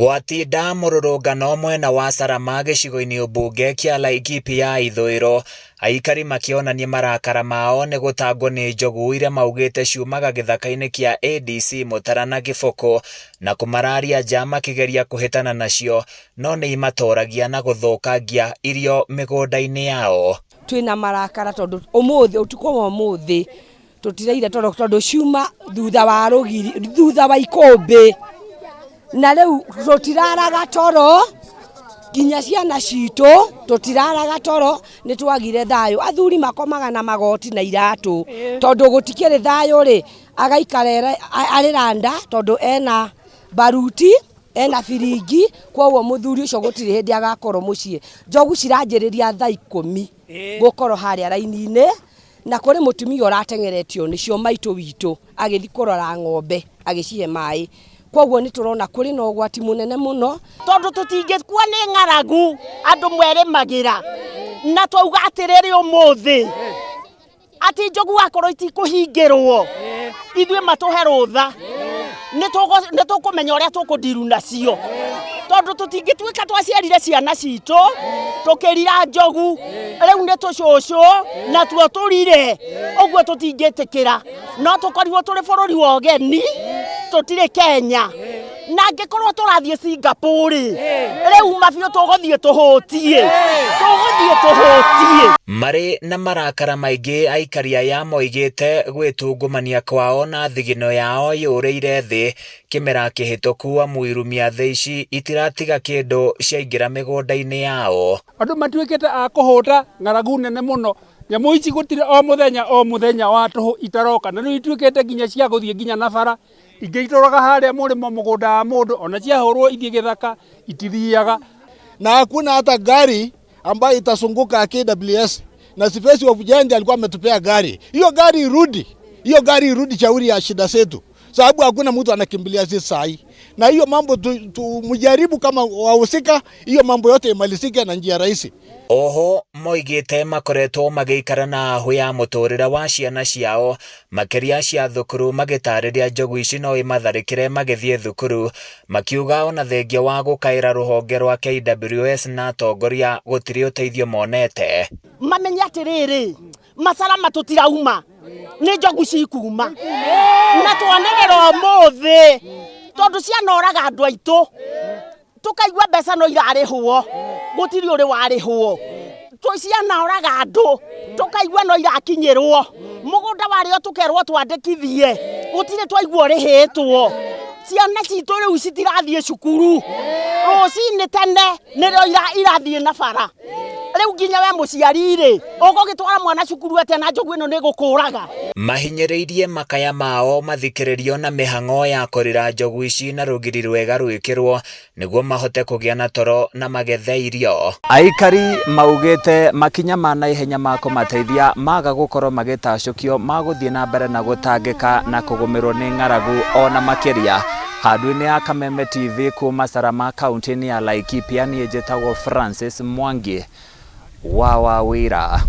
Gwatinda mũrũrũngano mwena wa Sarama gĩcigo-inĩ ũmbunge kĩa Laikipia ya ithũĩro, aikari makĩonania marakara mao nĩ gũtangwo nĩ njogu iria maugĩte ciumaga gĩthaka-inĩ kĩa ADC Mutara na Gĩboko na kũmararia nja makĩgeria kũhĩtana nacio, no nĩ imatoragia na gũthũkangia irio mĩgũnda-inĩ yao. Twĩna marakara tondũ ũmũthĩ ũtukũ wa ũmũthĩ tũtireire tondũ ciuma thutha wa rũgiri thutha wa ikũmbĩ na rĩu tũtiraraga toro nginya ciana citũ tũtiraraga toro nĩ twagire thayũ. Athuri makomaga na magoti na iratũ tondũ gũtikĩrĩ thayũ rĩ, agaikara arĩ randa tondũ ena baruti ena biringi, kwoguo mũthuri ũcio gũtirĩ hĩndĩ agakorwo mũciĩ. Njogu ciranjĩrĩria thaa 10 gũkorwo harĩa raini-inĩ, na kũrĩ mũtumia ũratengeretio nĩcio maitũ witũ agĩthi kũrora ng'ombe agĩcihe maĩ. Kwoguo nĩ tũrona kũrĩ na ũgwati mũnene mũno tondũ tũtingĩkua nĩ ng'aragu andũ mwerĩmagĩra, na twauga atĩrĩrĩ ũmũthĩ atĩ njogu akorwo itikũhingĩrwo ithuĩ matũhe rũtha nĩ tũkũmenya ũrĩa tũkũndiru nacio, tondũ tũtingĩtuĩka twaciarire ciana citũ tũkĩrira njogu rĩu nĩ tũcũcũ na tuo tũrire, ũguo tũtingĩtĩkĩra. No tũkorirwo tũrĩ bũrũri wa ũgeni, tũtirĩ Kenya, na angĩkorwo tũrathiĩ Singapore rĩu mabiũ tũgũthiĩ tũhũtie. Marĩ na marakara maingĩ, aikari aya moigĩte gwĩtungumania kwao na thigino yao yũrĩire thĩ kĩmera kĩhĩtũku, amu mĩathe ici itiratiga kĩndũ ciaingĩra mĩgũnda-inĩ yao. Andũ matuĩkĩte a kũhũta ng'aragu nene mũno, nyamũ ici gũtirĩ o mũthenya wa tũhũ itaroka, na rĩu ituĩkĩte nginya cia gũthiĩ nginya na bara. Ingĩ itũraga harĩa mũrĩmo mũgũnda wa mũndũ, ona ciahũrwo ithiĩ gĩthaka itithiaga. Na hakuna hata gari ambayo itasunguka KWS, na Sifesi wa Ujanja alikuwa ametupea gari. Hiyo gari irudi shauri ya shida zetu, sababu hakuna mtu anakimbilia sisi sahi. Na hiyo mambo mjaribu kama wahusika, hiyo mambo yote imalizike na njia rahisi. Oho moigĩte makoretwo magĩikara na hũ ya mũtũrĩre wa ciana ciao makĩria cia thukuru, magĩtarĩria njogu ici no imatharĩkĩre magĩthiĩ thukuru, makiuga ona thengia wa gũkaĩra rũhonge rwa KWS na atongoria gũtirĩ ũteithio monete. Mamenye atĩrĩrĩ, Masarama tũtirauma nĩ njogu cikuma, na twanerera ũmũthĩ tondũ cianoraga andũ aitũ, tukaigua mbeca no irarĩhwo gũtirĩ ũrĩ warĩhwo, cianoraga andũ tukaigua no irakinyĩrwo, mũgũnda warĩo tukerwo twandĩkithie gũtirĩ twaigua ũrĩhĩtwo. Ciana citũ rĩu citirathiĩ cukuru, rũcinĩ tene nĩrĩo irathiĩ na bara. Rĩu nginya we mũciari rĩ ũgũgĩtwara mwana cukuru ate na njogu ĩno nĩ gũkũraga. Mahinyĩrĩirie makaya mao mathikĩrĩrio na mĩhang'o ya kũrira njogu ici na rũgiri rwega rwĩkĩrwo nĩguo mahote kũgĩa na toro na magethe irio. Aikari maugĩte makinya ma naihenya ma kũmateithia maga gũkorwo magĩtacũkio magũthiĩ na mbere na gũtangĩka na kũgũmĩrwo nĩ ng'aragu ona makĩria. Handũ-inĩ ya Kameme TV kuma Sarama, kaunti-inĩ ya Laikipia, niĩ njĩtagwo Francis Mwangi wa Wawira.